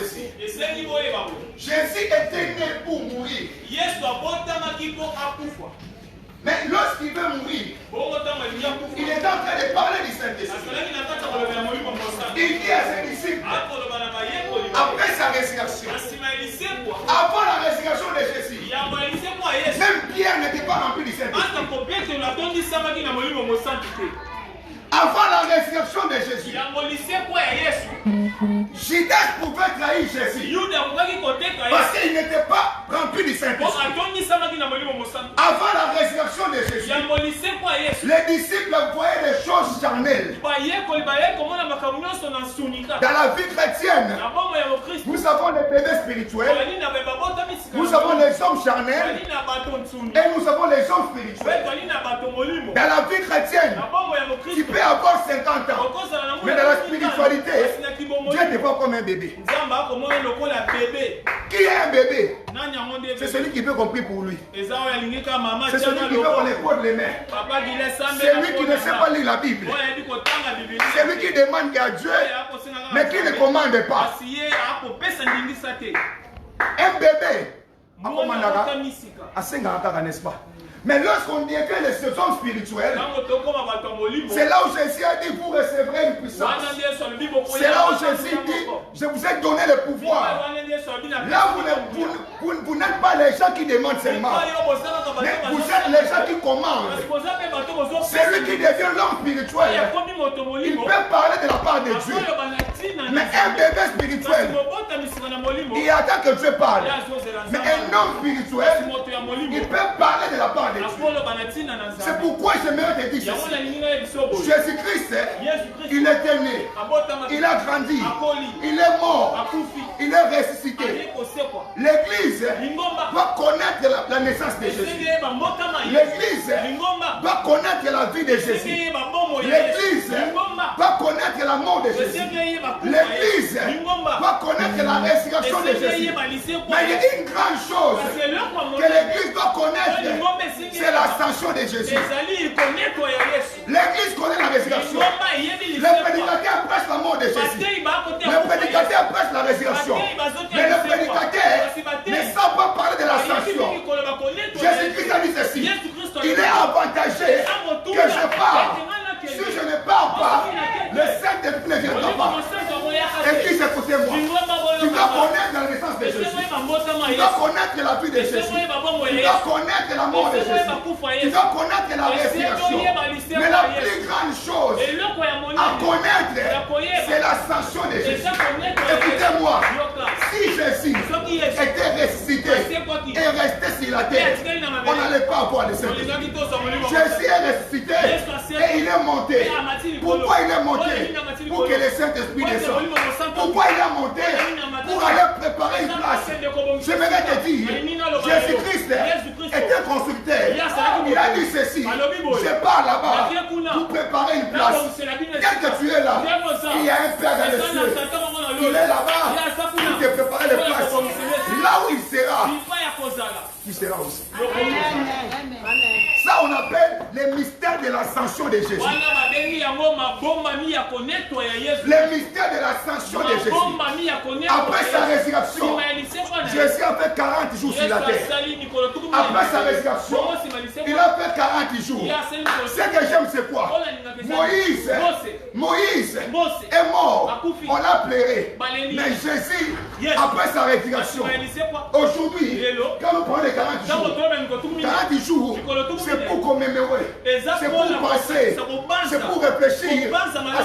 ceci. Jésus était né pour mourir. Mais lorsqu'il veut mourir, il est en train de parler du Saint-Esprit. Il dit à ses disciples, après sa résurrection, avant la résurrection de Jésus, même Pierre n'était pas rempli du Saint-Esprit. Avant la résurrection de Jésus, Judas pouvait trahir Jésus parce qu'il n'était pas rempli du Saint-Esprit. Avant la résurrection de Jésus, les disciples voyaient des choses charnelles. Dans la vie chrétienne, nous avons les bébés spirituels, nous avons les hommes charnels et nous avons les hommes spirituels. Dans la vie chrétienne, tu peux avoir 50 ans, mais dans la spiritualité, Dieu te voit comme un bébé. Qui est un bébé? C'est celui qui veut qu'on prie pour lui. C'est celui qui veut qu'on écoute les mains. C'est lui qui ne sait pas lire la Bible. C'est lui qui demande à Dieu, mais qui ne commande pas. Un bébé, n'est-ce pas? Mais lorsqu'on devient les hommes spirituels, c'est là où Jésus a dit, vous recevrez une puissance. C'est là où Jésus dit, je vous ai donné le pouvoir. Là, vous n'êtes pas les gens qui demandent seulement, mais vous êtes les gens qui commandent. C'est lui qui devient l'homme spirituel. Il peut parler de la part de Dieu. Mais un bébé spirituel, il attend que Dieu parle. Mais un homme spirituel, il peut parler de la part de Dieu. C'est pourquoi j'aimerais te dire ceci. Jésus-Christ, il était né, il a grandi, il est mort, il est ressuscité. L'Église va connaître la naissance de Jésus. L'Église va connaître la vie de Jésus. L'Église va connaître la mort de Jésus. L'Église va connaître la résurrection de Jésus. Mais il y a une grande chose que l'Église doit connaître, c'est l'ascension de Jésus. L'Église connaît la résurrection. Le prédicateur prêche la mort de Jésus. Le prédicateur prêche la résurrection. Mais le prédicateur ne sait pas parler de l'ascension. Jésus-Christ a dit ceci. Il est avantagé que je parle. Si je ne parle pas, le Saint-Esprit ne viendra pas. Et qui écoutez-moi? Tu dois connaître la naissance de Jésus. Tu dois connaître la vie de Jésus. Tu dois connaître la mort de Jésus. Tu dois connaître la résurrection. Mais la plus grande chose à connaître, c'est l'ascension de Jésus. Écoutez-moi, si Jésus était ressuscité et resté sur la terre, on n'allait pas avoir le Saint-Esprit. Jésus est ressuscité et il est monté. Pourquoi il est monté? Pour que le Saint-Esprit descende. Pourquoi il est monté? Pour aller préparer une place. J'aimerais te dire, Jésus-Christ était constructeur. Il a dit ceci, je pars là-bas pour préparer une place. Dès que tu es là, il y a un Père dans les cieux. Il est là-bas pour te préparer les places. Là où il sera, tu seras aussi. Ça, on appelle le mystère de l'ascension de Jésus. Le mystère de l'ascension de Jésus. Après sa résurrection, Jésus a fait 40 jours sur la terre. Après sa résurrection, il a fait 40 jours. Ce que j'aime, c'est quoi? Moïse est mort. On l'a pleuré. Mais Jésus, après sa résurrection, aujourd'hui, quand nous prenons les 40 jours, c'est pour commémorer, c'est pour penser, c'est pour réfléchir à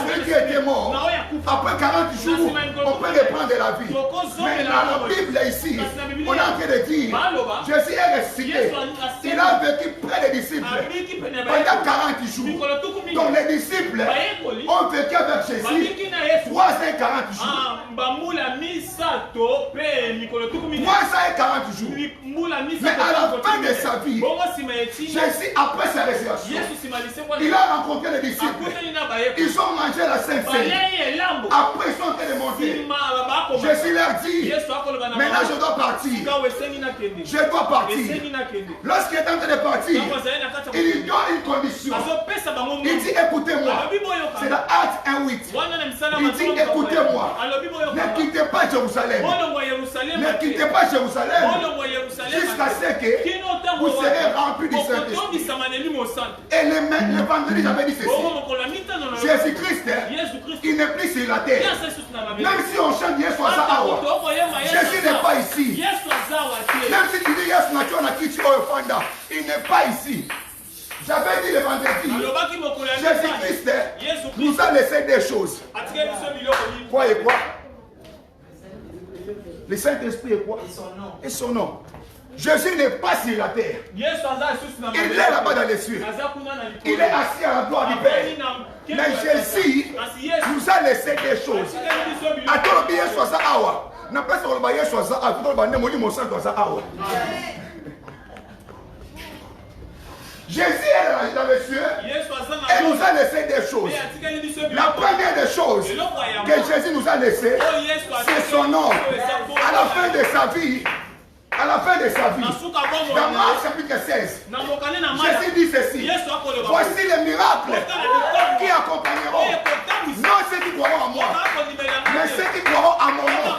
celui qui était mort. Après 40 jours, on peut reprendre la vie. Mais dans la Bible ici, on est en train de dire, Jésus est ressuscité. Il a vécu près des disciples pendant 40 jours. Donc les disciples ont vécu avec Jésus 340 jours. 340 jours. Mais à la fin de sa vie, Jésus, après sa résurrection, il a rencontré les disciples. Ils ont mangé la Sainte Seine. Après, ils sont en train de monter. Jésus leur dit, maintenant je dois partir. Je dois partir. Lorsqu'il est en train de partir, il lui donne une condition. Il dit, écoutez-moi, c'est dans Acte 1:8. 8. Il dit écoutez-moi. Ne quittez pas Jérusalem. Ne quittez pas Jérusalem. Jusqu'à ce que vous serez remplis du Saint-Esprit. Et le vendredi, j'avais dit ceci. Jésus-Christ, il n'est plus sur la terre. Même si on chante Yesu Azawa, Jésus n'est pas ici. Même si tu dis Yesu Nacho Nakichi Oyofanda, il n'est pas ici. J'avais dit le vendredi, Jésus-Christ nous a laissé des choses. Quoi et quoi? Le Saint-Esprit est quoi? Et son nom. Jésus n'est pas sur la terre. Il est là-bas dans les cieux. Il est assis à la gloire du Père. Mais Jésus nous a laissé des choses. Attends, bien soit ça awa. N'a pas sur le baillet soit ça awa. Tout le monde est mon sang soit ça awa. Jésus est dans les cieux et nous a laissé des choses. La première des choses que Jésus nous a laissé, c'est son nom. À la fin de sa vie, dans Marc chapitre 16, Jésus dit ceci: voici les miracles qui accompagneront non ceux qui croiront en moi, mais ceux qui croiront à mon nom.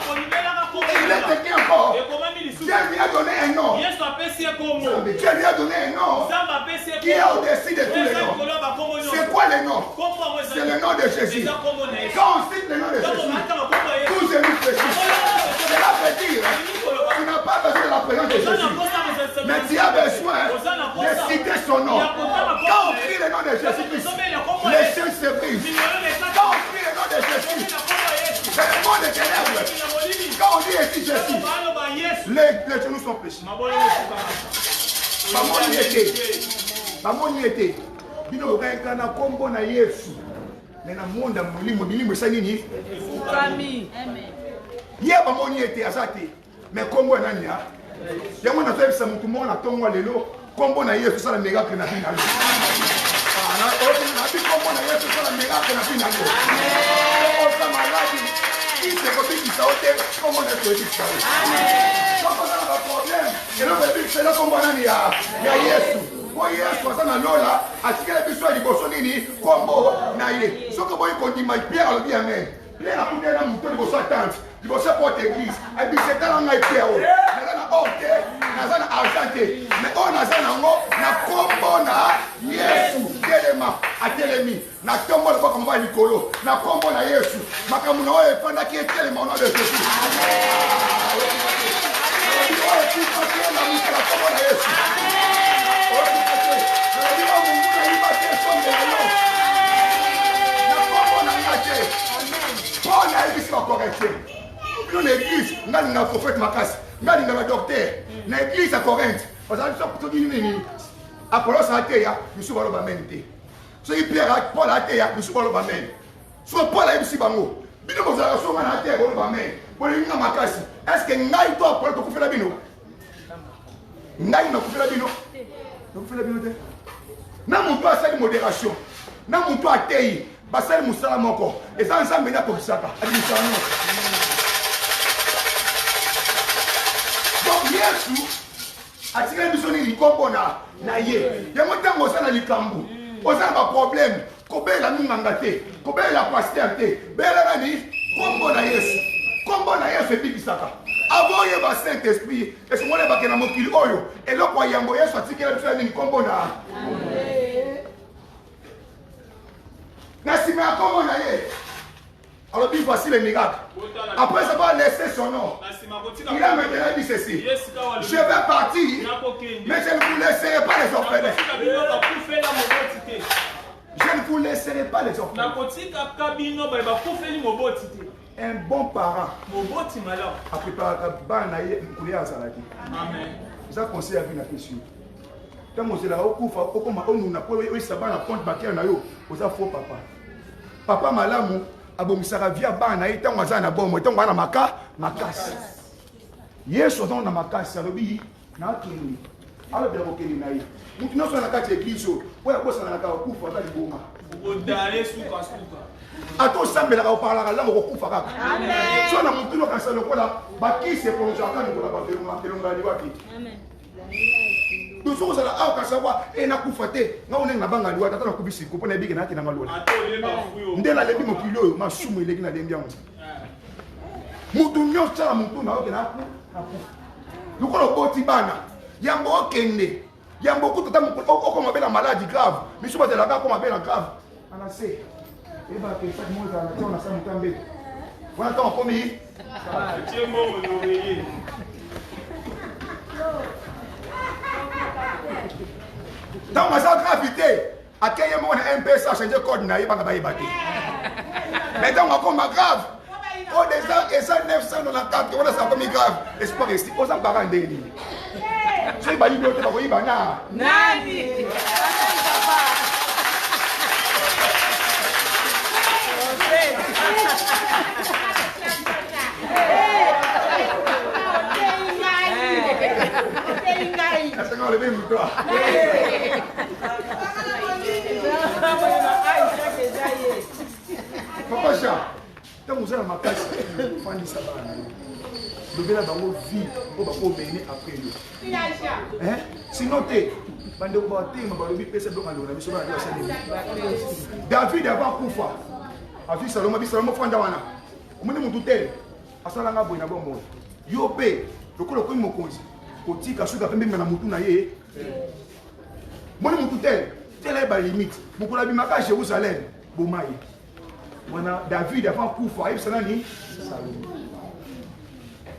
Et il est écrit encore, Dieu lui a donné un nom. Dieu lui a donné un nom qui est au-dessus de tous les noms. C'est quoi le nom? C'est le nom de Jésus. Quand on cite le nom de Jésus, tout genoux fléchissent. Cela veut dire, tu n'as pas besoin de la présence de Jésus, mais tu as besoin de citer son nom. Quand on crie le nom de Jésus-Christ, les chaînes se brisent. Quand on crie le nom de Jésus, c'est le monde des ténèbres. Quand on dit ici Jésus, les genoux sont fléchis. Maman y était. Bino renkana kombo na Yesu. Mais na monde mulimo sanini. Hier maman y était azati. Mais kombo nani ha? Yango na tebisa mutu mona tongo lelo kombo na Yesu sala miracle na bina. Na bi kombo na Yesu sala miracle na bina. O sa maladi. Il se copie qui saute comment on est petit ça. Quand on a un problème, et là c'est là comme on a Yesu. Moi Yesu ça na lola, atikela biso ya liboso nini kombo na ye. Soko boy kondima Pierre le bien amen. Pierre a poussé na muto liboso tante. Liboso porte église. Et puis c'est dans ngai Pierre. Na orte, na argenté. Mais on a ça nango na kombo na Yesu. Telema, atelemi. Na tombo le comme va Nicolo. Na kombo na Yesu. Makamu na oyo fanda ki telema na de Jésus. Paul a église la correction. Nous l'église, nous avons un prophète Makas, nous avons un docteur. L'église à Corinthe, parce que nous avons Apollos a été, nous sommes à l'obamenti. Ce qui Pierre, Paul a été, nous sommes à l'obamenti. Soit Paul a été, nous sommes à l'obamenti. Est-ce que nous avons Paul a fait la bino? Nous avons fait la bino? Nous avons fait la bino. Nous avons fait la modération. Nous avons fait la tei. Basel Moussala Moko. Et ça, nous avons fait la Pobisaka. Donc, Yesu, a tiré du sonnet du combo na ye. Il y a un temps où ça n'a likambu. On a un problème. Kobe la mingangate. Kobe la pastéate. Bela nani. Combo na Yesu. Combo na Yesu et Bibisaka. Avant il y a Saint-Esprit. Et ce moment-là, il y a un mokili oyo. Et là, il y a un Yesu a tiré du combo na. Nassima comment on a eu? Alors puis voici le miracle. Après avoir laissé son nom, il a maintenant dit ceci: je vais partir, mais je ne vous laisserai pas les orphelins. Je ne vous laisserai pas les orphelins. Un bon parent a préparé un Amen. Ça conseille à venir question. Quand on est là, on a faux papa. Papa malamu abomisaka via bana itango azana bomo itango bana makasi. Yesu azana makasi alobi na kini. Alors bien okeni nayi. Mutu no so na kati église o ya bosa na ka okufa za libonga. Odare suka. Ato sambela ka parla la mo okufa kaka. Amen. So na mutu no kansa lokola bakise pour jaka ni kola ba telonga ni wapi. Amen. Nous sommes là, à savoir, et n'a pas fait, nous on est là-bas, nous avons un kubisi, nous avons un big nati dans la loi. Nous avons un big kilo, ma soumou, il est dans l'Indien. Moutounion, ça, moutou, n'a pas nous avons un bana. Il y a beaucoup de temps, on appelle la maladie grave. Mais si on appelle la grave, on a fait. Et bien, que chaque mois, on a ça, on a fait. On attend combien? Dans ma gravité, à quel moment on a MPS a changé de code, n'a pas de battu. Mais dans ma combat grave, on est 994, on a ça comme grave. Espoir rester, on s'en parle de lui. C'est pas lui qui va vous dire, Nani. Le même micro. Papa Jean, quand vous êtes dans ma classe, vous allez savoir. Vous allez avoir vie pour vous mener après nous. Sinon, David avant Koufa. David Salomon Fandawana. Vous avez tout tel. Asalanga boina bombo. Yopé, le coup de mokonzi. Koti kasuka pembe na mutu na ye. Moni mutu tel est limite. Beaucoup la bimaka Jérusalem, bomaye. Wana David avant Koufa, il salani Salomon.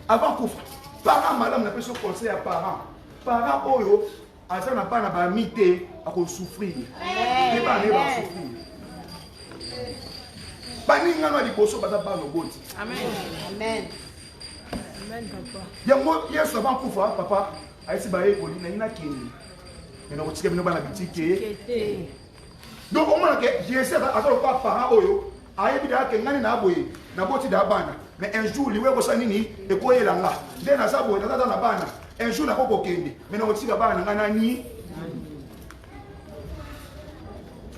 Avant Koufa, parents madame n'a pas son conseil à parents. Parents oyo, asa na pas na ba mité à souffrir. Et ba ne ba souffrir. Bani ngano liboso bata ba no boti. Amen. Amen. Amen, papa. Yango yesu avant Koufa, papa, aisi ba e koli na ina kini. Ena ko tike bino ba na bitike. Donc au moins que j'essaie à faire pas parents oyo, ayebi da ke ngani na boye, na boti da bana. Mais un jour liwe ko sanini e ko yelanga. Nde na sabo na tata na bana. Un jour na ko kende. Mais na ko tika bana ngana ni.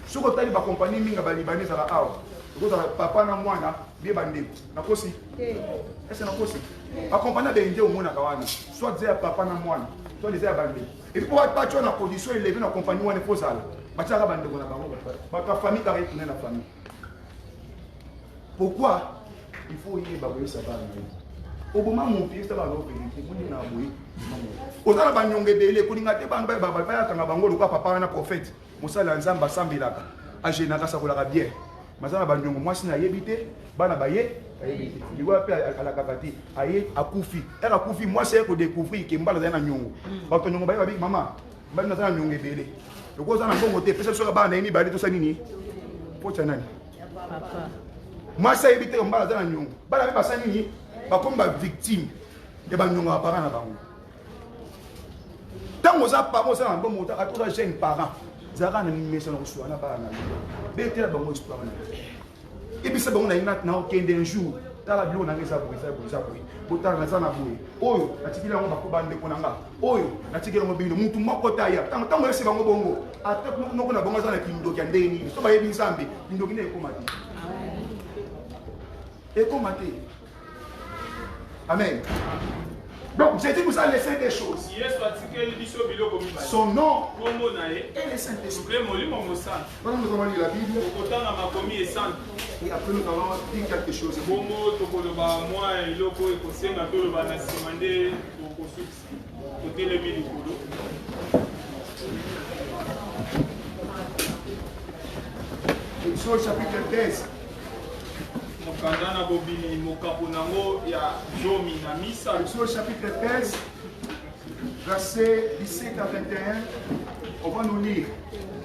Soko tali ba compagnie minga ba libanais ala awa. Ko papa na mwana bie bande. Na kosi. Est-ce na kosi? Accompagner des Indiens au monde à Kawana. Soit dire papa na mwana, soit dire bande. Et pour pas tu as la condition élevé dans la compagnie on est faux ça. Bachara bande ko na bango. Ba famille ka retourner la famille. Pourquoi? Il faut y baboyer ça ba. Au moment mon fils ça va no péditer, mon na boyi. Ozala ba nyonge dele ko ninga te banga ba ya kanga bango lokwa papa na prophète. Mosala nzamba sambilaka. Ajena ka sakolaka bien. Mazana ba nyongo mwasi na yebite, bana baye il va appeler à la capacité aye akufi era akufi moi c'est ko découvrir que mbala na nyongo ba to nyongo ba ba mama ba na nyongo ebele le ko zana bongo te pesa so ba na ni ba to sanini po chanani papa moi c'est éviter mbala na nyongo ba na ba sanini ba comme ba victime et ba nyongo ba na bango tango za pa mo za bongo ta to jeune parent zara na message na so na ba na bete la bango histoire na. Et puis c'est bon, on a une un jour. Dans la bio, on a des abouis, Pourtant, on a des abouis. Oyo, on a tiré un peu de konanga. Oyo, on a tiré un peu de moutou mokotaya. Tant que c'est bon, bongo. Après, nous on a bon dans la kindo qui a déni. So ba yebi sambi, kindo qui n'est comati. Et comati. Amen. Donc, j'ai dit vous allez laisser des choses. Son nom est le Saint-Esprit. Maintenant, nous allons lire la Bible. Et après, nous allons dire quelque chose. Exode chapitre 13. Exode chapitre 13, versets 17 à 21. On va nous lire.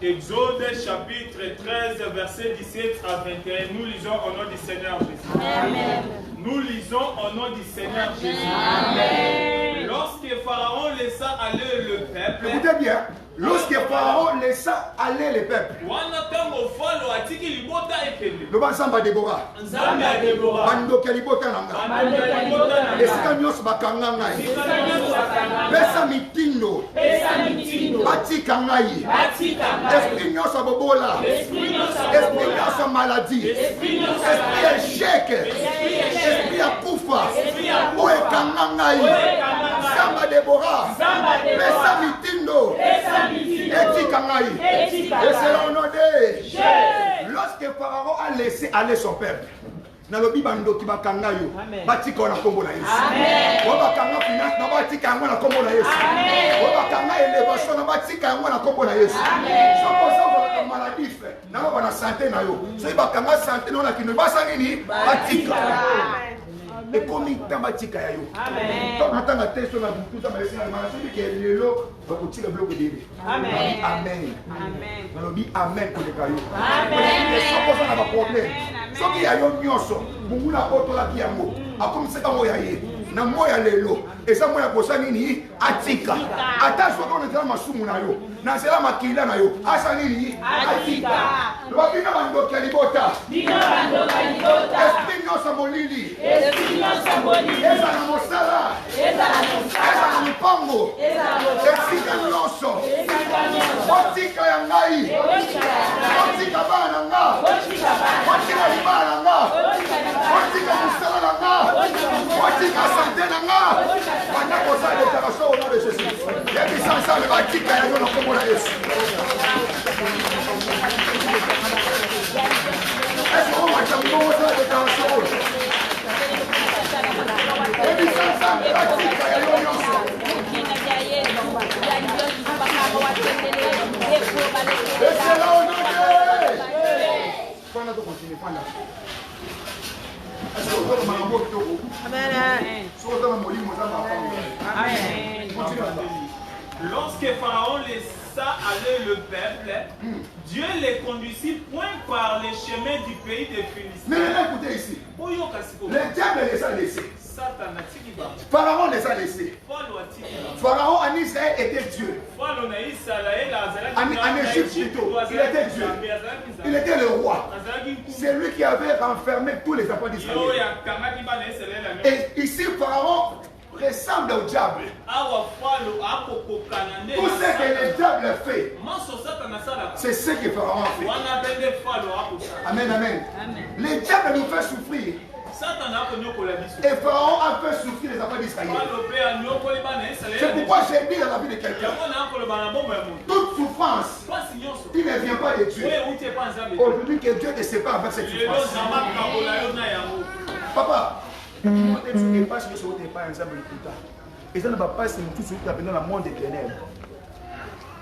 Exode chapitre 13, verset 17 à 21. Nous lisons au nom du Seigneur Jésus. Amen. Nous lisons au nom du Seigneur Jésus. Amen. Lorsque Pharaon laissa aller le peuple. Écoutez bien. Lorsque Pharaon laissa aller les peuples. Le Bansamba Déborah. Bandoke libota nanga. Esika nyos bakanga ngai. Pesa mitindo. Batika ngai. Esprit nyos abobola. Esprit nyos maladie. Esprit échec. Esprit akufa. Oekanga ngai. Zamba Déborah. Pesa mitindo. Etika ngai. Et c'est là au nom de lorsque Pharaon a laissé aller son peuple. Nalobi bando ki bakanga yo batika na kombo na Yesu. Amen. Wa bakanga finance na batika yango na kombo na Yesu. Amen. Wa bakanga elevation na batika yango na kombo na Yesu. Amen. So pour ça maladie fait na ba na santé na yo. So bakanga santé na kino basa nini batika. Et comme il t'a batika ya yo. Amen. Donc natanga testo na tout ça malesi na malasi ki lelo bakotika bloc de. Amen. Amen. Amen. Nalobi amen ko le kayo. Amen. So pour ça na ba problème. Soki ya yo nyonso mungu na kotola kiyango akomiseka moya ye na moya lelo eza moya kosa nini atika ata soki onetela masumu na yo na zela makila na yo asa nini atika lobabina bandoki ya libota esprit nyonso molili eza na mosala eza na mipango esika nyonso otika ya ngai otika bana na nga otika libala na nga otika mosala na nga otika sante na nga banda kozala déclaration au nom de Jésus yebisa nsala batika ya yo na kombo na Yesu. Est-ce qu'on va faire une autre déclaration? Yebisa nsala batika ya yo nyonso. Et c'est là au nom de Fana to continue fana. Est-ce que vous avez un mot to? Amen. So vous avez molimo za ba. Amen. Lorsque Pharaon laissa aller le peuple, Dieu les conduisit point par les chemins du pays des Philistins. Mais écoutez ici. Le diable les a laissés. Pharaon les a laissés. Pharaon en Israël était Dieu. En Égypte plutôt, il était Dieu. Il était le roi. C'est lui qui avait renfermé tous les enfants d'Israël. Et ici, Pharaon ressemble au diable. Tout ce que le diable fait, c'est ce que Pharaon a fait. Amen, amen. Le diable nous fait souffrir. Et Pharaon a fait souffrir les enfants d'Israël. C'est pourquoi j'ai dit dans la vie de quelqu'un, toute souffrance, il ne vient pas de Dieu. Aujourd'hui que Dieu te sépare avec cette souffrance. Papa, il ne pas ce que ce n'est pas ensemble plus tard. Et ça ne va pas se tout ce qui est dans le monde des ténèbres.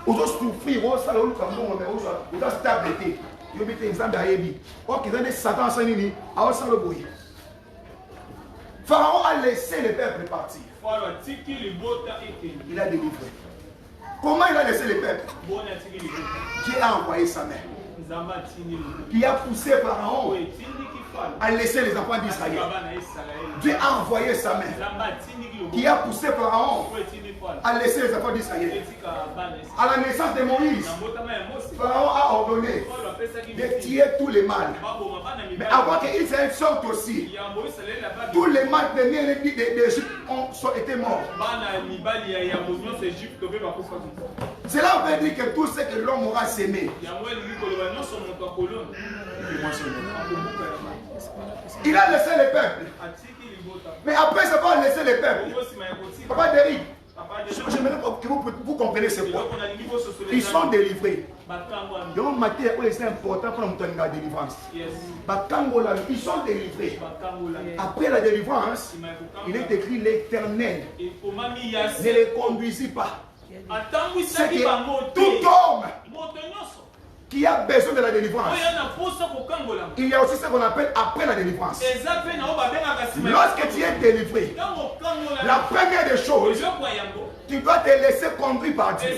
Aujourd'hui souffrir, on s'en va stabilité. Il y a des exemples d'Aébi. Ok, il y a des Satan sans nini, on s'en le bruit. Pharaon a laissé le peuple partir. Il a délivré. Comment il a laissé le peuple? Dieu a envoyé sa main. Qui a poussé Pharaon à laisser les enfants d'Israël. Dieu a envoyé sa main. Qui a poussé Pharaon à laisser les enfants d'Israël. À la naissance de Moïse, Pharaon a ordonné de tuer tous les mâles. Mais avant qu'Israël sorte aussi, tous les mâles d'Égypte ont été morts. Cela veut dire que tout ce que l'homme aura sémé, il a laissé le peuple. Mais après ça va laisser le peuple. Papa Derrick, j'aimerais que vous compreniez ce point. Ils sont délivrés. Il y a une matière où c'est important pour nous donner la délivrance. Ils sont délivrés. Après la délivrance, il est écrit l'Éternel ne les conduisit pas. C'est que tout homme qui a besoin de la délivrance, il y a aussi ce qu'on appelle après la délivrance. Lorsque tu es délivré, la première des choses, tu dois te laisser conduire par Dieu.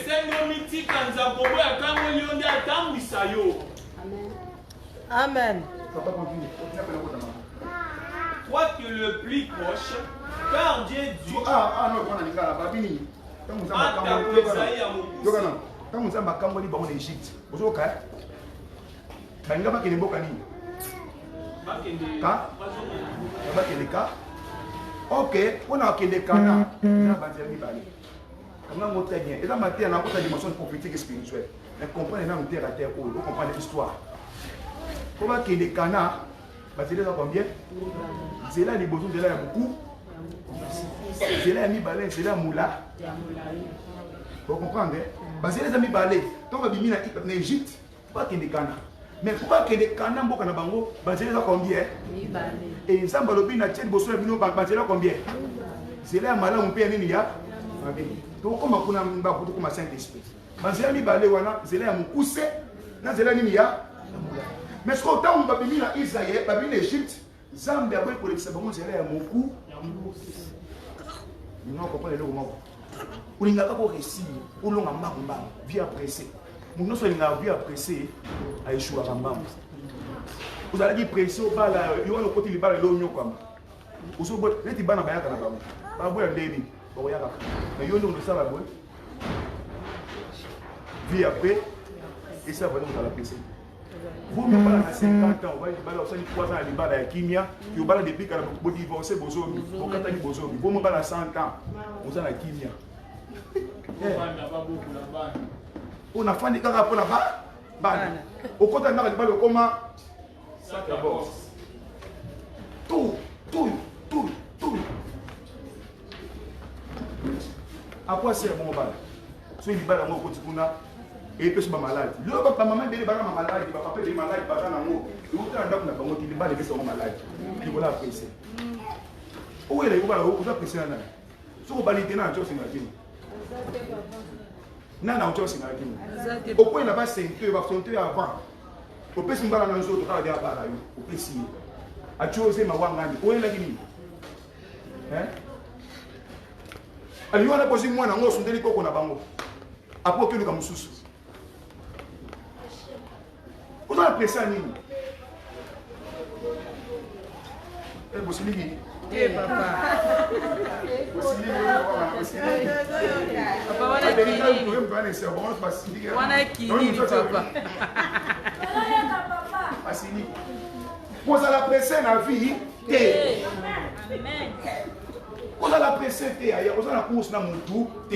Amen. Toi qui es le plus proche, car Dieu dit. Quand vous avez un en Égypte, vous avez ok, on a des canards. Très bien. Et là, maintenant, on a une dimension prophétique et spirituelle. Mais comprenez même terre à terre, vous comprenez l'histoire. Comment qu'il y a des canards, c'est là combien? C'est là les besoins, de là il y a beaucoup. Zéla ya mibale, zéla moula. Vous comprenez? Zéla ya mibale. Quand on vient en Égypte, pas qu'il y Cana. Mais pourquoi qu'il y ait Cana, on a bango, zéla combien? Et ça, on a tient bosso la bino, zéla combien? Zéla ya mala, on peut y aller. Donc comme on a un bateau comme Saint-Esprit. Zéla ya mibale, zéla ya moukousse, na zéla ya. Mais ce qu'on a babimi na Israël, babimi na Égypte, Zambie a pour les sabons, c'est là mon coup. Non, on comprend les lots. On n'a pas pour récit, on l'a marqué, vie appréciée. Nous sommes vie appréciée à échouer à Rambam. Vous allez dire pressé au bas là, il y a le côté du bas de l'oignon comme. Vous avez les tibans à Bayaka là-bas. Pas vous un baby, vous voyez là. Mais il y a le ça là-bas. Vie après, et ça va nous à la pressée. Vous me parlez à 50 ans, vous allez 3 ans à l'Ibala à Kimia, vous parlez depuis que vous divorcez, vous me parlez à 100 ans, vous allez à Kimia. On a fait des caractères là-bas. Au côté de la balle, comment ça d'abord. Tout. Après, c'est un bon bal. Si il y a un bon côté, et puis, je suis malade. Le papa, maman, il est malade, papa, il est malade, il est malade. Il est malade, il est malade. Il va l'apprécier. Où est-ce qu'il va l'apprécier? Si vous validez, non, tu au point là-bas, c'est avant. Au plus, il va dans les autres, il va dans au plus, à chose, ma wangani. Où est-ce qu'il est? Alors, on a posé moi dans son délicat qu'on a bango. Après, que nous avons sous. Vous avez apprécié à nous. Eh, vous savez. Eh, papa. Vous savez. Papa, on a qui papa. Vous avez apprécié la vie. Vous avez apprécié vous avez la course dans mon tout. Vous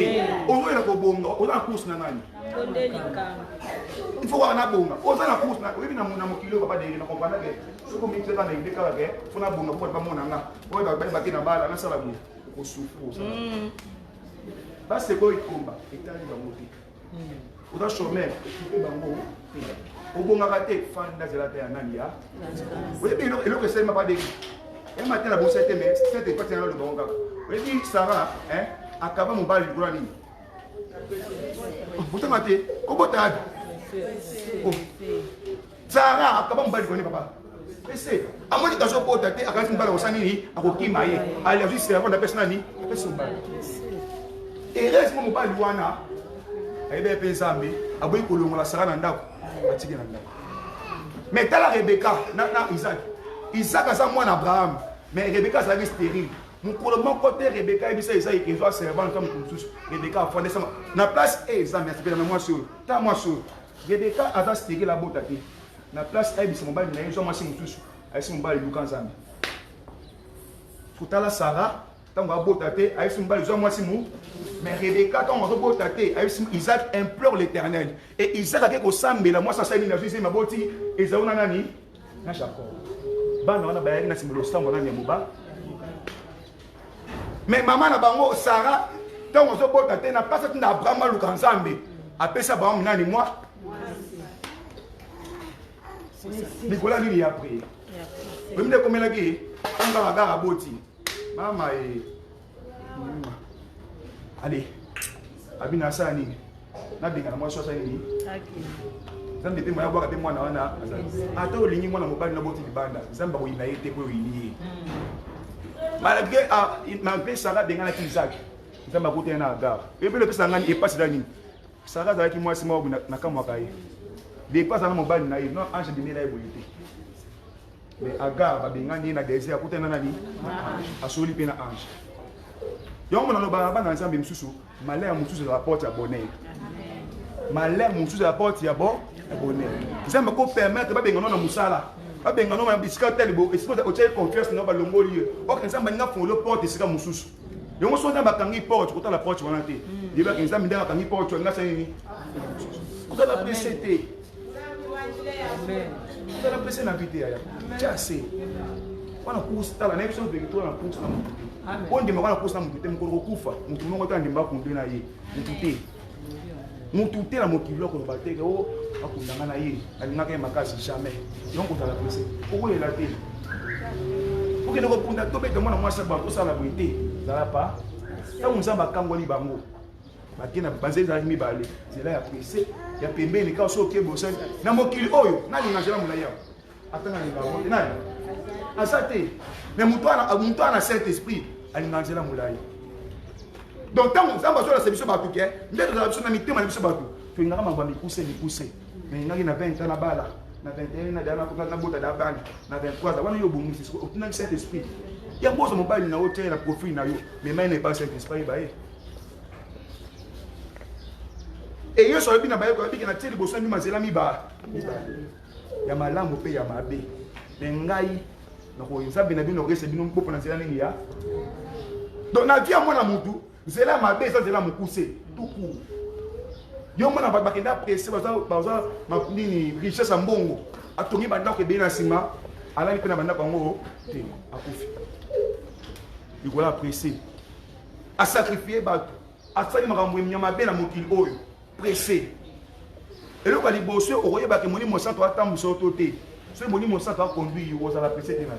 avez la course dans nani. Il faut voir la bonga. Vous avez la course dans mon kilo, papa de la compagnie. Ce qu'on met dans les décalage, il faut la bonga pour pas mon anga. Vous avez battu la balle, la salle au souffle. Parce que quoi il combat, et t'as dit dans mon vous avez chômé, équipé bango. Au bon arrêté, fan de la terre nania. Vous avez dit, le que c'est ma pas de. Un matin, la bonne c'était, mais c'était pas le bon gars. Vous avez dit, Sarah, à Kaba, mon bal du Granny. Vous t'avez maté, comment t'as Sarah, à Kaba, mon bal du Granny, papa. Mais c'est, à moi, tu as joué pour t'attaquer, à quand tu me parles au Sanini, à Roki Maïe, à la vie, c'est avant d'appeler Sanani, fais son bal. Et reste mon bal du Wana, à Ebe Penzambi, à Boy Kolongo, la Sarah Nandako, à Tigé Nandako. Mais t'as la Rebecca, Isaac. Isaac a ça moi Abraham, mais Rebecca ça reste stérile. Mon côté Rebecca il ça il doit servir comme tous. Rebecca a fondé ça. Na place et ça mais c'est moi sur. Ta moi sur. Rebecca a stérile la botte aquí. Na place et c'est mon bal na yo moi c'est tous. Ai c'est mon bal du kanzambi. Kutala Sarah, tant va botte aquí, ai c'est mon bal moi c'est mou. Mais Rebecca tant va botte aquí, ai Isaac implore l'Éternel. Et Isaac a quelque sambela moi ça c'est une vie ma boti et ça on a nani na Jacob. Mais maman na bango Sarah tant on se porte tête n'a pas cette Abraham Lukanzambe après ça Abraham nani moi Nicolas lui a pris même de comme la qui on va regarder à boti maman et allez abina sani na dinga moi so sani Zambé pe moya boka pe mwana wana ata olingi mwana mobali na boti libanda Zamba ko ina yete ko yini malgré malgré Sarah dengana ki Isaac Zamba ko te na Agar et puis le pesa ngani e passe dani Sarah za ki moi si mo na kamwa kai de passe na mobali na non ange de mila eboyite mais Agar ba bengani na désert ko te na nani asoli pe na ange yongo na no ba na Nzambe msusu malheur msusu la porte ya bonheur malheur msusu la porte ya bon bonheur. Ça me permettre de faire un musala. Pas bien non mais biscuit tel beau. Et si vous avez confiance dans balongo lieu. Ok, ça m'a fait le porte ici comme mususu. Et on soit dans ba kangi porte, quand la porte on a été. Il va que ça me dans kangi porte, on a ça ni. Vous allez apprécier. Amen. Vous allez apprécier la vie. Tiens c'est. On a course tala na episode victoire na course na mutu. On dit na course na mutu te mukolo kufa. Mutu mongo ta ndimba kunde na ye. Mutu te la mokilo ko bateke o akundanga na ye. Alingaka makasi jamais. Donc on tala pressé. Oko lela te. Pour que nous répondons tout bête moi moi ça ba ça la vérité. Ça va pas. Ça on samba kangoli bango. Bakina banze za mi balé. C'est là ya pressé. Ya pembe ni ka so ke bosan. Na mokilo oyo na linga jela mulaya. Atanga linga mo. Nani? Asate. Mais mutu ana cet esprit alinga jela mulaya. Donc tant ça va sur la solution ba tout ke. Ndé la solution na mitema na biso ba tout. Tu ngaka mamba mi pousser. Mais ngaki na 20 ans na bala. Na 21 na dana ko na bota da bani. Na 23 da wana yo bomu c'est au final cet esprit. Il y a besoin mobile na hôtel la profit na yo. Mais mai n'est pas cet esprit ba. Et yo so bina ba yo ko biki na teli boso mi mazela mi ba. Ya malamu pe ya mabe. Ngai na ko nzabe na bino rese bino mpopo na zela nini ya. Donc na vie mona mutu, zela mabe ça zela mukuse tout court. Yo mona ba bakenda pressé baza mapini richesse mbongo. Atongi banda ko be na sima, ala ni pe na banda ko ngo te akufi. Ikola pressé. A sacrifier ba a sali makambo nyama be na mokili oyo pressé. Et le quoi liboso o roye ba ke moni mo santo atambu so toté. Ce moni mo santo a conduire yo za la pressé te na.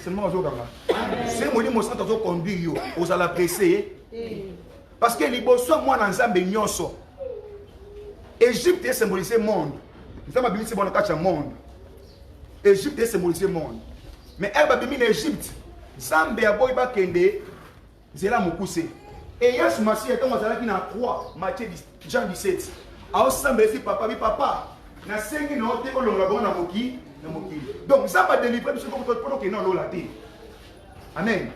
Seulement au ganga. C'est moni mo santo zo conduire yo za la pressé. Parce que liboso moi na nzambe nyonso. Égypte symbolisait monde. Nzambe bimi c'est bon kacha monde. Égypte symbolisait monde. Mais elle va bimi l'Égypte. Nzambe aboy ba kende zela mukuse. Et Yesu Masi est tombé dans la croix, Matthieu Jean 17. A ensemble si papa bi papa na sengi na ote ko longa bona moki na moki. Donc ça va délivrer parce que pour que non lola té. Amen.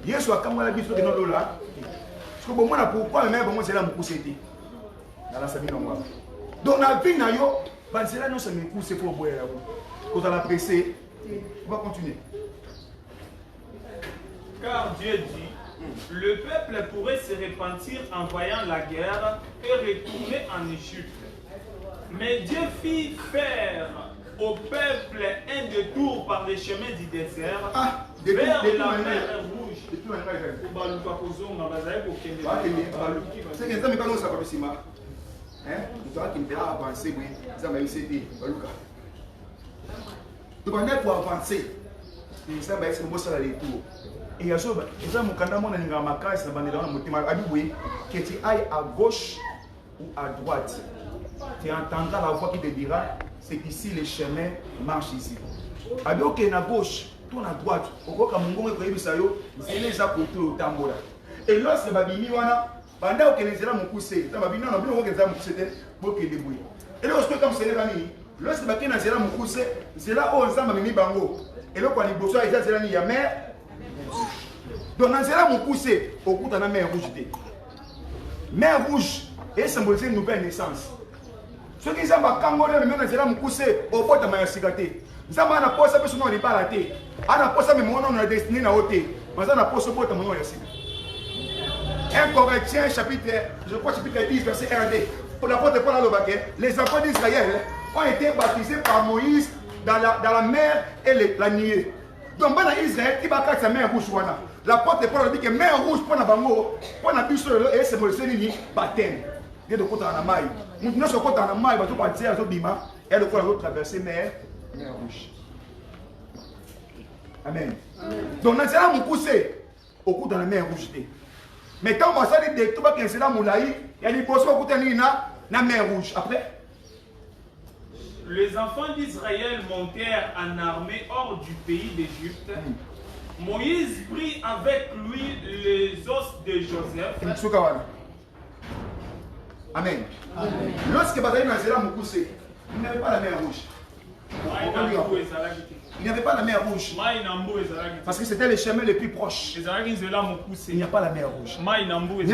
Yesu akamwa biso que non lola. Parce que bon moi pourquoi même bon c'est là mukuse té. Dans la sabine ngwa. Donc na vie na yo, banzela non se mukuse pour boire là. Quand on a pressé, on va continuer. Car Dieu dit, le peuple pourrait se repentir en voyant la guerre et retourner en Égypte. Mais Dieu fit faire au peuple un détour par les chemins du désert vers la mer Rouge. C'est que ça me parle ça comme ça. Hein? Tu vois qu'il me fera avancer, oui. Ça m'a essayé de Lucas. Donc on est pour avancer. Et ça va être un beau salaire de retour. Et il y a ça, mon candidat, mon ami, ma casse, la bande dans mon témoin, que tu ailles à gauche ou à droite. Tu entendras la voix qui te dira, c'est qu'ici les chemins marchent ici. Alors que à gauche, tourne à droite. Au cas où mon gars est c'est les à côté au tambour. Et lorsque Babini wana, pendant que les gens m'ont poussé, ça m'a dit non, non, que les gens m'ont poussé, pour qu'ils débrouillent. Et lorsque comme c'est les amis, lorsque les gens m'ont poussé, c'est là où on s'en m'a mis bango. Et là, quand les bossons, ils ont dit, il y a mer. Donc, dans ce cas-là, mon poussé, au bout de la mer rouge. Mer rouge, et symboliser une nouvelle naissance. Ceux qui ont dit, quand on a dans ce cas-là, mon poussé, au bout de la mer cicaté. Nous avons un poste, mais on n'est pas la tête. On a un poste, mais on a destiné à ôter. Mais on a un poste, mais on a destiné. 1 Corinthiens, chapitre 10, verset 1d. Pour l'apôtre Paul, les enfants d'Israël ont été baptisés par Moïse dans la mer et la nuée. Donc, dans Israël, il va faire sa mer rouge. L'apôtre Paul dit que mer rouge pour la bango, pour la puce et c'est le Seigneur baptême. Il y a de côté en amaille. Nous sommes côté en amaille, nous sommes partis à Zobima et le côté traverser mer rouge. Amen. Donc, dans cela, nous poussons au coup dans la mer rouge. Mais quand on va s'arrêter de tout le monde, c'est là, il y a des poissons au côté de la mer rouge. Après, les enfants d'Israël montèrent en armée hors du pays d'Égypte. Moïse prit avec lui les os de Joseph. Amen. Lorsque Bataille Nazéla m'a poussé, il n'y avait pas la mer rouge. Il n'y avait pas la mer rouge. Parce que c'était le chemin le plus proche. Il n'y a pas la mer rouge.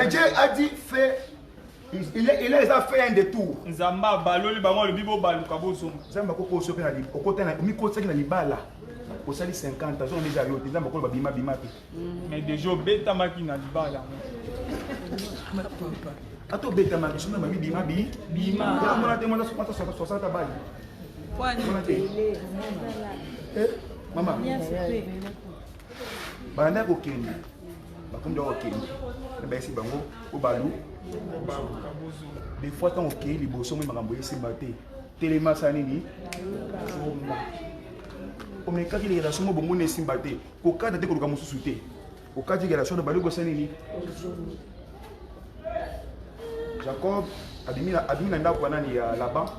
Dieu a dit, fais. Il les a fait un détour. Au 50 ans, on déjà mais déjà bêta makina libala. Ato bêta makina mami bima bima. On a demandé 60 balles. Maman. Banda kokende. Bakunda kokende. Na ici bango au balou. Des fois tant OK liboso mo makambo yesi baté. Telema sanini. Comme les cas qui les relations mo bongo ne simbaté. Ko kada te ko luka mususu te. Ko kadi relation de balou go sanini. Jacob abimina ndako nani ya là-bas.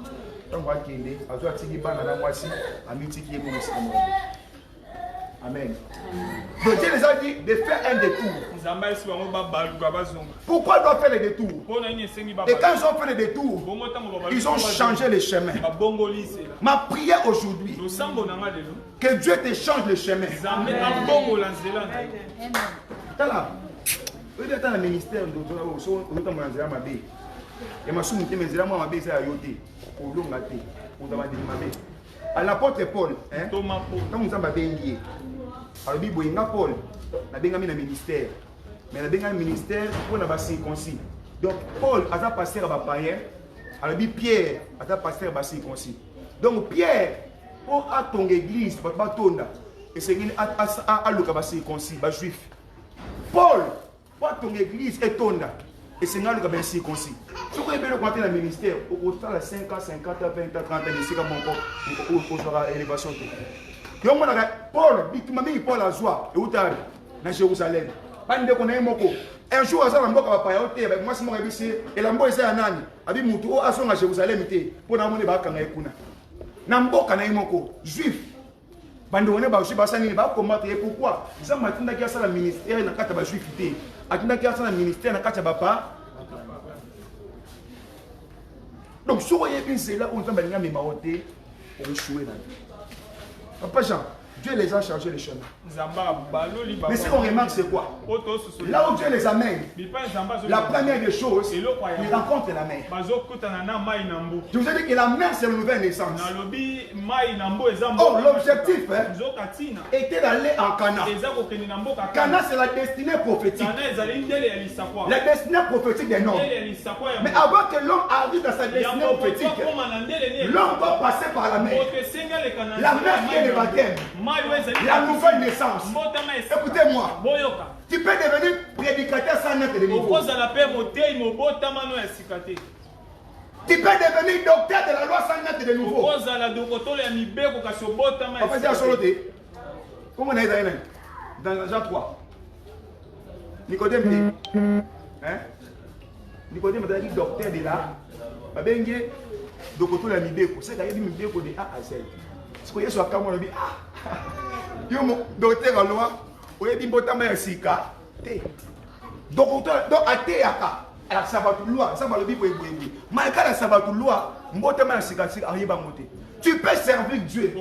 Tant va kende, azo atiki bana na mwasi, amitiki yemo musamo. Amen. Donc Dieu les a dit de faire un détour. Pourquoi ils doivent faire le détour? Et quand ils ont fait le détour, ils ont changé les chemins. Ma prière aujourd'hui, que Dieu te change le chemin. Tala, vous êtes dans le ministère de et ma soeur me dit, moi, ma belle, c'est à yoté. Pour l'homme, pour la à l'apôtre Paul, quand nous avons béni, alors Bible, il y a Paul, il a béni le ministère, mais il a béni le ministère pour la circoncis. Donc Paul a passé à la païen, alors Pierre a passé à la circoncis. Donc Pierre, pour à ton église, pour ton et c'est qu'il a le circoncis, juif. Paul, pour ton église et ton et c'est là le circoncis. Si vous avez compter le ministère, au total 5 ans, 50 ans, 20 ans, 30 ans, ici comme on fera élévation. Paul a joie et où tu arrives dans Jérusalem. Un jour, ça va me moi, c'est mon révisé, et la mbo est à Nani, à Bimoutou, à son à Jérusalem, pour n'amener pas quand il Nambo Kanaimoko, juif. Bandone Bashi Bassani va combattre. Et pourquoi? Ça m'a dit qu'il y a ça le ministère, il y a un juif. Il y a ça le ministère, il y a un papa. Donc, si vous voyez c'est là où on va me maroter pour échouer. Papa Jean, Dieu les a chargés les chemins. Mais ce qu'on remarque, c'est quoi? Là où Dieu les amène, la première des choses, ils rencontrent la mer. Je vous ai dit que la mer, c'est la nouvelle naissance. Oh, l'objectif était d'aller en Cana. Cana, c'est la destinée prophétique. La destinée prophétique des noms. Mais avant que l'homme arrive dans sa destinée prophétique, l'homme doit passer par la mer. La mer qui est le baptême. La nouvelle naissance. Écoutez-moi. Tu peux devenir prédicateur sans être de niveau. Tu peux devenir docteur de la loi sans être de nouveau. Comment on est dans Jean 3? Nicodème dit. Nicodème a dit docteur de la. Babenge, docteur de la Mibeko. C'est d'ailleurs Mibeko de A à Z. Ce que Yesu a dit, ah, docteur en loi, vous avez dit que sika. Donc, à Théaka, à Sabatou loi, ça va le vivre. Malgré la Sabatou loi, mbotama sika arrive à monter. Tu peux servir Dieu.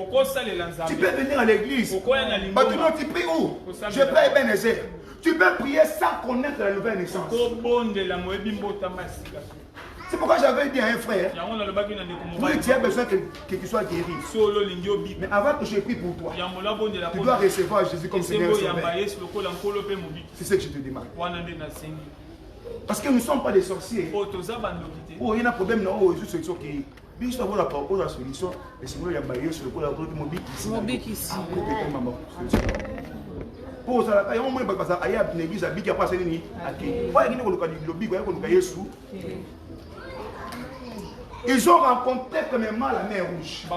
Tu peux venir à l'église. Tu pries où? Je prie Ebenezer. Tu peux prier sans connaître la nouvelle naissance. C'est pourquoi j'avais dit à un frère, oui, tu as besoin que tu sois guéri. Mais avant que je prie pour toi, tu dois recevoir Jésus comme Seigneur. C'est ce que je te demande. Parce que nous ne sommes pas des sorciers. Oh, il y a un problème, non, c'est solution qui. Bien sûr, la solution, et si vous voulez, il y a sur le coup, la mobile ici. Pour ça, il y a un moment où il y a une église qui a passé une ils ont rencontré premièrement la mer Rouge.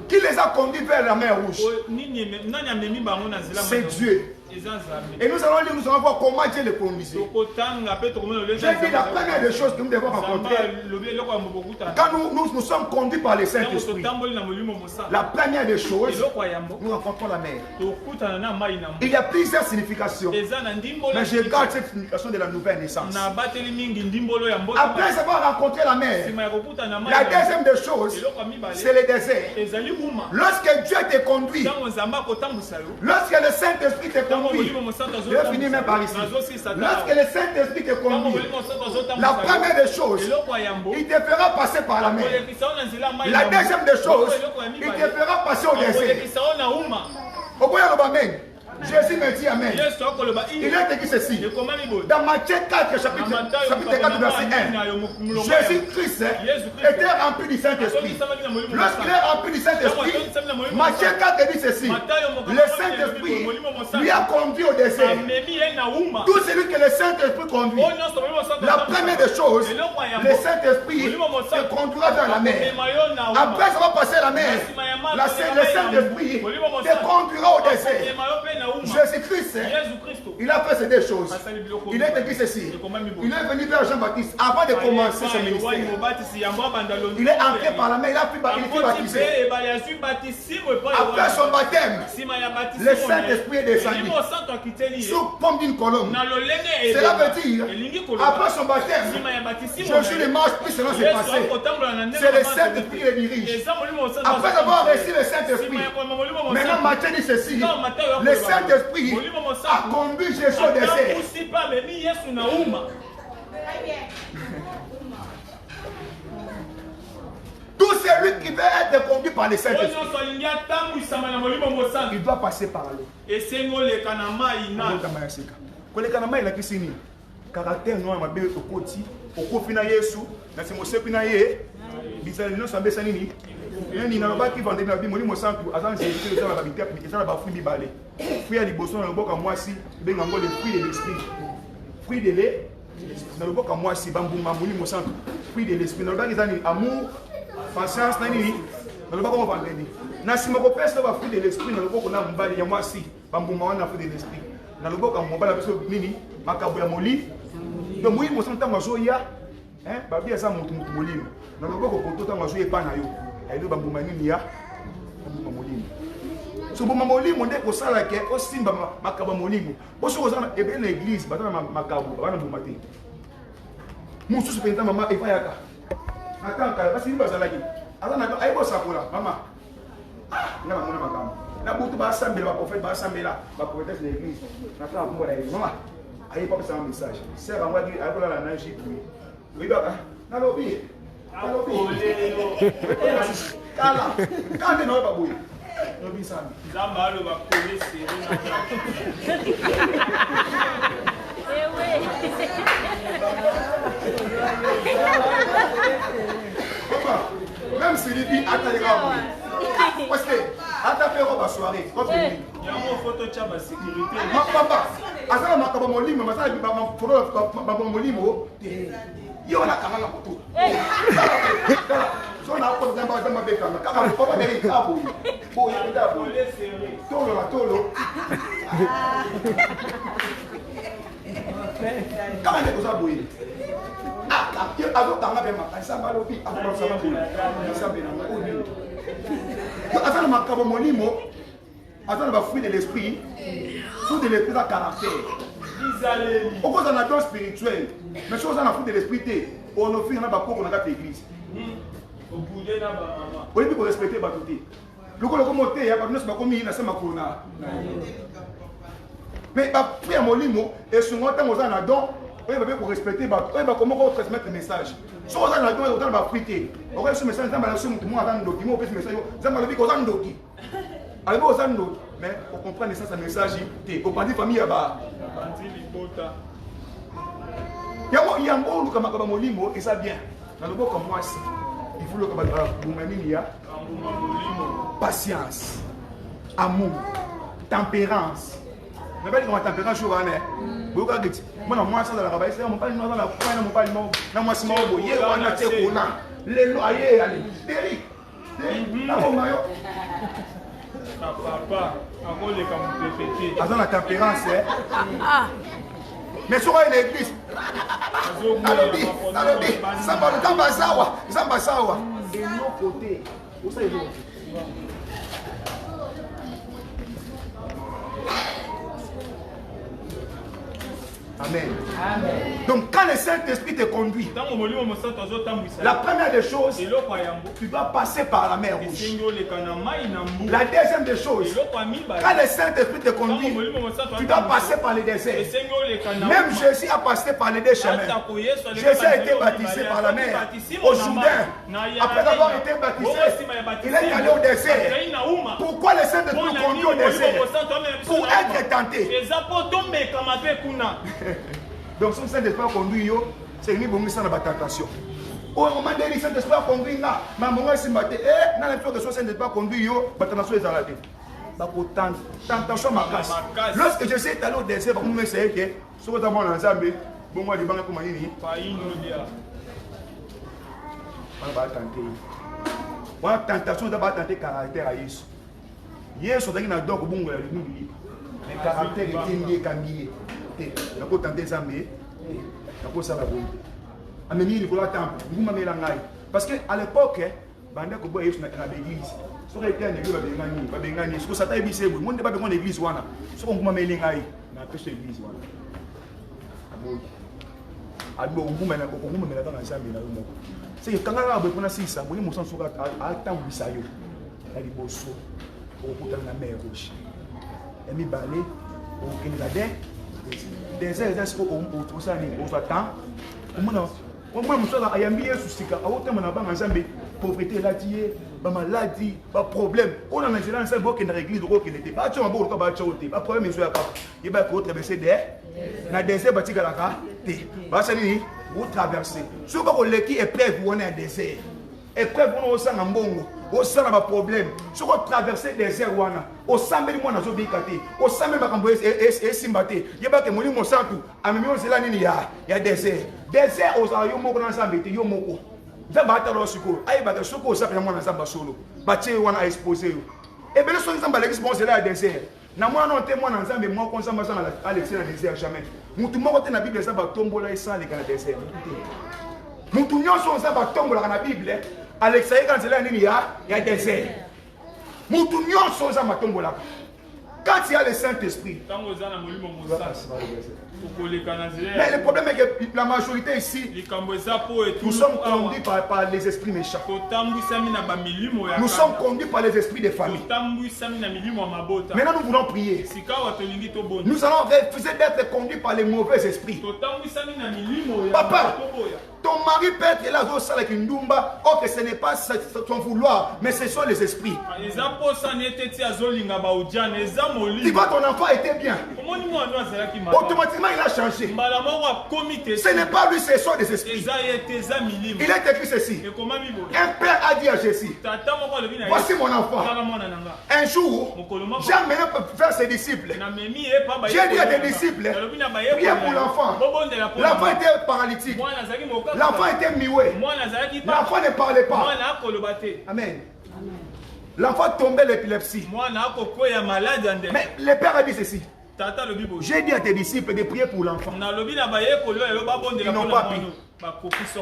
Qui les a conduits vers la mer Rouge? C'est Dieu. Et nous allons voir comment Dieu les conduisait. J'ai dit la première des choses que nous devons rencontrer. Quand nous sommes conduits par le Saint-Esprit, la première des choses, nous rencontrons la mer. Il y a plusieurs significations. Mais je garde cette signification de la nouvelle naissance. Après avoir rencontré la mer, la deuxième des choses, c'est le désert. Lorsque Dieu te conduit, lorsque le Saint-Esprit te conduit, je vais finir même par ici. Lorsque le Saint-Esprit te conduit, la première des choses, il te fera passer par la mer. La deuxième des choses, il te fera passer au désert. Jésus me dit amen. Il est écrit ceci. Dans Matthieu 4, chapitre 4, verset 1. Jésus-Christ était rempli du Saint-Esprit. Lorsqu'il est rempli du Saint-Esprit, Matthieu 4 dit ceci. Le Saint-Esprit lui a conduit au désert. Tout celui que le Saint-Esprit conduit, la première des choses, le Saint-Esprit te conduira vers la mer. Après, ça va passer la mer. Le Saint-Esprit te conduira au désert. Jésus-Christ, il a fait ces deux choses. Il est écrit ceci. Il est venu vers Jean-Baptiste avant de commencer son ministère. Il est entré par la mer, il a pu baptiser. Après son baptême, le Saint-Esprit est descendu sous forme d'une colonne. Cela veut dire, après son baptême, Jésus ne marche plus selon ses pensées. C'est le Saint-Esprit qui le dirige. Après avoir reçu le Saint-Esprit, maintenant Matthieu dit ceci. Le Saint-Esprit a conduit Jésus au désert. Tout celui qui veut être conduit par le Saint-Esprit, il doit passer par l'eau. Caractère noir ma belle au côté, au cofina Yesu, na se mose pina ye, bizarre non sambe sanini. Ni na ba ki vendre na bi moni mo santu, azan se ke ça la babité, et ça la ba fruit balé. Fruit à liboson na boka mwasi, be ngambo le fruit de l'esprit. Fruit de lait, na boka mwasi bambuma moni mo santu. Fruit de l'esprit, na ba ki amour, patience na nini. Na boka mo vendre ni. Na si mo ko pesa ba fruit de l'esprit, na boka na mbali ya mwasi, bambuma na fruit de l'esprit. Na boka mo bala biso nini, makabo ya moli. Donc, moi, je suis en train de faire babi asa mutu molimo na loboko kotota mazo epa na yo ayido bambumani niya molimo so boma molimo nde ko sala ke o simba makaba molimo bo so kozana ebe na église batana makabo bana bomate musu so penta mama epa yaka atanka basi ni bazala ki azana ayibo sakola mama na mona makamba na butu ba sambela ba prophète ba sambela ba prophète na église na ta kumba na mama ayi pas un message c'est à moi dire à la nage oui donc na lobi kala quand ne pas boy lobi ça zamba lo ba coller serré na même si il dit attendez parce que attaquer roba soirée comme il y a une photo de sécurité papa azala makaba molimo masala bi ba photo ba molimo yo na kamanga kutu so na ko zamba zamba be kama kama papa de kabo bo ya nda bo tolo la tolo kama ne ko za boye ah ka azo tanga be makasa balobi azo sala bo sabe na ko ni azala makaba molimo azala ba fruit de l'esprit fruit de l'esprit à caractère. Au cause d'un don spirituel, mais chose en fruit de l'esprit, on offre un baptême qu'on a dans l'église. Au bout de la maman. On peut respecter baptême. Le coup le commenté, il y a pas de noce comme il n'a pas corona. Mais après mon limo et sur mon temps aux en don, on va pour respecter baptême. On va comment transmettre le message. Si on a don, on va friter. On va ce message dans la somme tout le monde dans le document, on peut ce message. Ça m'a dit qu'on a un document. Alors aux en mais on comprend l'essence du message. Au parti famille là-bas. Il y a un mot comme molimo et ça bien. Dans le mot comme moi, il faut le patience, amour, tempérance. Je ne sais pas comment tempérance je vais moi, moi, ça dans la rabaisse, on parle dans la pointe, on parle dans moi, c'est moi, on a été au là. Les loyers, allez, Derrick, papa, dans la tempérance, mais sur l'église, Zambasawa, de nos côtés, où ça est bon? Amen. Donc quand le Saint-Esprit te conduit, la première des choses, tu dois passer par la mer Rouge. La deuxième des choses, quand le Saint-Esprit te conduit, tu dois passer par le désert. Même Jésus a passé par les deux chemins. Jésus a été baptisé par la mer au Jourdain. Après avoir été baptisé, il est allé au désert. Pourquoi le Saint-Esprit conduit au désert? Pour être tenté. Donc si le Saint-Esprit conduit, c'est une bonne mission de la tentation. Au moment donné, le Saint-Esprit a conduit là, mais mon gars s'est battu. Et dans le fait que le Saint-Esprit conduit, la tentation est arrêtée. Tentation ma casse. Lorsque je sais aller au désert, je me sais que si vous avez un ensemble, bon moi je vais vous dire on va tenter. La tentation de tenter le caractère à Jésus. Jésus est dans le dos de la lumière. Le caractère est lié cambié. On peut tenter ça mais on peut ça la bonne. Amener Nicolas Temple, vous m'avez la ngaï. Parce qu'à l'époque, bande ko boye na l'église. So ka était l'église ba bengani. So ça ta ebise vous. Monde ba be l'église wana. So ko nguma meli ngaï na pêche l'église wana. Aboy. Ado nguma na ko nguma mela kana nsambi na lumo. C'est quand on a besoin de ça, on a besoin de temps où ça y est. Il y a des bossos, on peut la mer rouge. Il y a des balais, on peut la dé. Des airs, on s'attend. On a un millier de soucis. On a un ensemble pauvreté, maladie, problème. On a un ensemble qui est dans l'église, qui n'était pas. Tu as un bon problème, il y a un traverser des déserts, vous traversez. Si vous avez une épreuve, vous avez un désert. Épreuve, vous avez un bongo. Vous avez un problème. Si vous traversez des déserts, vous avez un désert. Vous avez un désert. Désert, vous avez un désert. Vous avez un désert. Na moi non témoin ensemble moi consommation à l'extérieur du désert jamais. Mutu moko te na Bible ça ba tombola isa le kana désert. Mutu nyonso ça ba tombola na Bible à l'extérieur quand c'est là nini ya désert. Mutu nyonso ça ba tombola. Quand il y a le Saint-Esprit. Mais le problème est que la majorité ici, nous sommes conduits par les esprits méchants. Nous sommes conduits par les esprits des familles. Maintenant, nous voulons prier. Nous allons refuser d'être conduits par les mauvais esprits. Papa, ton mari peut être là au salon avec une dumba, or que ce n'est pas son vouloir, mais ce sont les esprits. Tu vois, ton enfant était bien. Automatiquement, il a changé. Ce n'est pas lui, ce sont des esprits. Il est écrit ceci. Un père a dit à Jésus, voici mon enfant. Un jour, j'ai amené faire ses disciples. J'ai dit à tes disciples, priez pour l'enfant. L'enfant était paralytique. L'enfant était muet. L'enfant ne parlait pas. Amen. L'enfant tombait l'épilepsie. Mais le père a dit ceci. J'ai dit à tes disciples de prier pour l'enfant. Ils n'ont pas pu.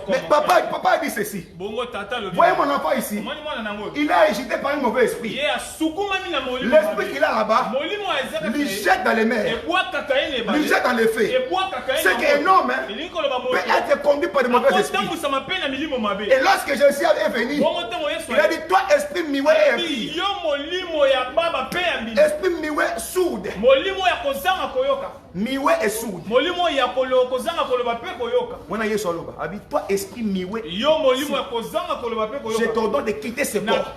Mais papa a dit ceci. Voyez mon enfant ici. Il a agité par un mauvais esprit. L'esprit qu'il a là-bas lui jette dans les mers, lui jette dans les feux. C'est qu'un homme peut être conduit par de mauvais esprits. Et lorsque Jésus est venu, il a dit, toi esprit mioué et impie, esprit mioué sourd, mioué et sourd. Toi, esprit mioué, je t'ordonne de quitter ce corps.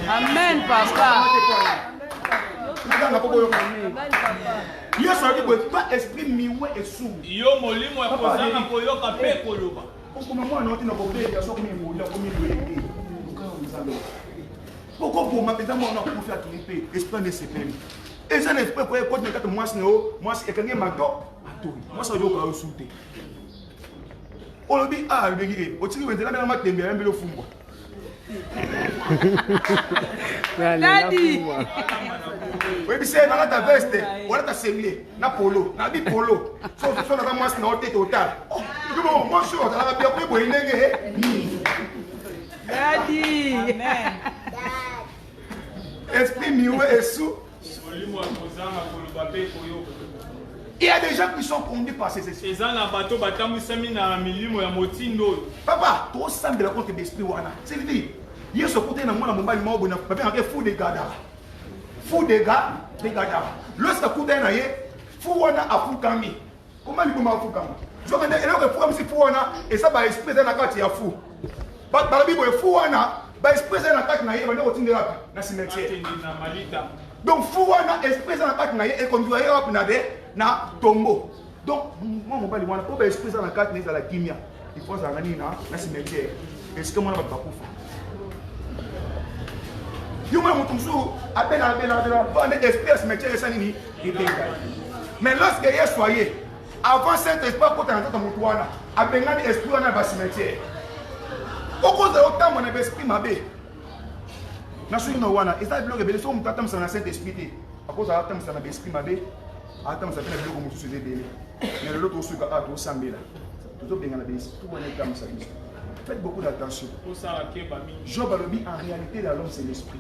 Amen, papa. Toi, esprit mioué et sourd. Pourquoi pour m'appeler moi on a confié à Philippe, esprit de CPM. Et ça n'est pas pour que moi c'est quelqu'un mato, moi ça doit pas sauter. On le dit ah le gars, au tiki maintenant na matembe ya mbele fungwa. Daddy. Oui, mais c'est dans la veste, on a ta semblé, na polo, na bi polo. Sauf na moi c'est na hôtel total. Moi je suis dans la bien pour boire ndenge. Daddy. Amen. Esprit mieux et sous. Il y a des gens qui sont conduits par ces esprits. Papa, tu ressembles à la compte d'esprit. C'est dit, il y a ce côté dans mon mobile, il y a fou des gars. Fou des gars, des gars. Lorsque tu es là, fou a fou kami. Comment il peut m'avoir fou kami? Je vais dire, il y a fou et ça va exprimer dans la carte, il y a fou. Par la Bible, fou va exprimer dans la carte, il y a un cimetière. Donc, fou exprimer dans la carte, il y a un tombeau. Donc, moi, mon père, pour exprimer dans la carte, il y a la kimia. Il faut ça dans le cimetière. Est-ce que moi, je ne vais pas faire? Mais lorsque il y a soyez, avant Saint-Esprit, quand tu es dans mon toit, après l'esprit, on a un cimetière. Pourquoi vous avez autant mon esprit, ma belle? Je suis dans le Wana. Et ça, je vais vous dire que Saint-Esprit. À cause de ça, je vais esprit, ma belle. Attends, ça fait le bloc où je suis bébé. Mais l'autre, je suis à 200 000. Tout bien dans la belle. Tout le monde est comme ça. Faites beaucoup d'attention. Job a le mis en réalité dans l'homme, c'est l'esprit.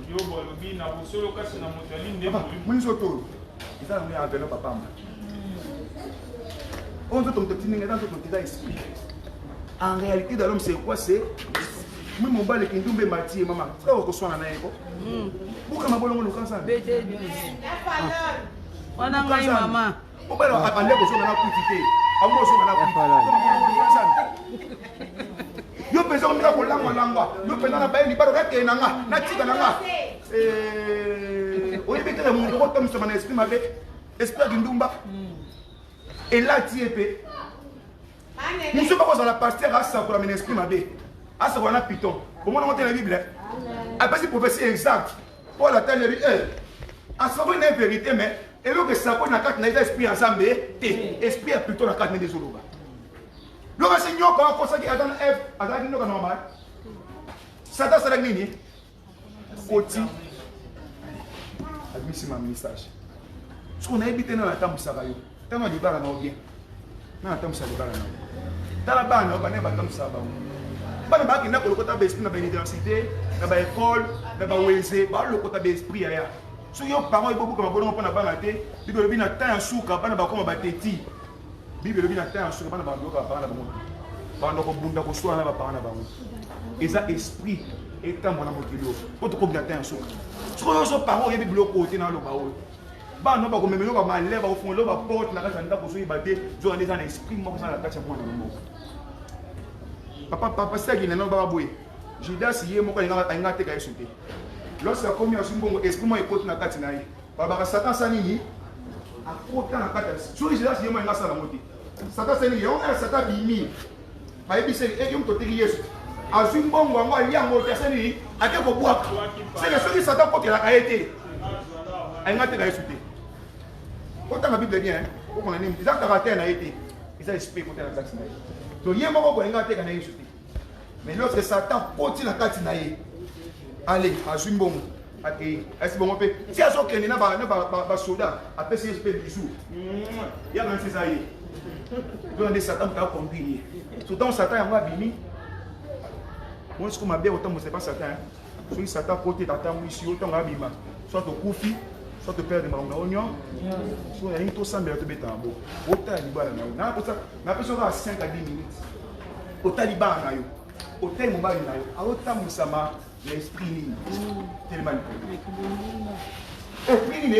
En réalité, dans l'homme, c'est quoi? C'est. Moi, mon bal est qui tombe Mathieu, maman. Frère, on reçoit un aéro. Pourquoi ma bonne on le cancer? On a un maman. On va aller au son de la petite. À moi, son de la petite. Yo pesa on mira ko langa yo pesa na bayi ni baro reke nanga na tika nanga o yebe tele mon ko tom sama na esprit mabe esprit de ndumba et là tiepé nous sommes pas dans la pasteur à ça pour la esprit mabe à ça on a piton comment on monte la bible après c'est prophétie exact pour la telle lui à savoir une vérité mais et là que ça pour na carte na esprit ensemble esprit plutôt na carte des zoloba. Le Seigneur, quand on fait Adam et Ève, Adam est normal. Satan, c'est nini? Côté. Admissez ma message. Ce qu'on a évité dans la table, ça va. Tant on dit pas là, on bien. Dans la table, ça va. Dans la banne, on va pas comme ça. Pas de bague, il n'a pas le côté d'esprit dans l'université, dans l'école, dans l'OEC, pas le côté d'esprit ailleurs. Si vos parents, ils beaucoup comme un bon on a pas la tête, ils doivent venir à temps sous, quand on va comme un bâti. Bible le bina temps sur bana bango ka parana bango bando ko bunda ko soa na ba parana bango eza esprit eta mona mokilo ko to ko bina temps sur so so parents yebi bloc côté na lo ba o ba no ba ko memelo ba malé ba ko fon lo ba porte na ka nda ko so ibate zo ande za na esprit mo sa na kacha mwana mo papa c'est qui na ba boye Judas yé mo ko nga te ka yesuté lorsque comme ya sumbongo esprit mo ekote na kati na ye ba ka Satan sanini a côté na kati so Judas yé mo nga sa na moti Satan c'est lui, on a Satan bimi. Ba ebise e yom to tiri Yesu. Azui mbongo ngo ali yango personne ni ake ko bua. C'est le celui Satan ko la kaete. Ay ngate ka Yesu te. Autant la Bible bien, ko ko na ni ça caractère na été. Ça esprit ko te na kati na. Donc yé moko ko ngate ka na Yesu te. Mais lorsque Satan poti na kati na ye. Allez, azui mbongo. Est-ce bon pe si azo ke ni na ba soldat après c'est esprit du jour. Ya na c'est ça y. Donc Satan t'a conduit. Surtout Satan a bimi. Moi ce que m'a bien autant c'est pas Satan. Soit Satan côté t'attend ici autant abima. Soit au koufi, soit te perdre ma oignon. Soit il y a une to semble te beta bo. Autant libala na. Na pour ça, na personne à 5 à 10 minutes. Autant libala na yo. Autant mon bali na yo. A autant musama l'esprit ni. Tellement. Esprit ni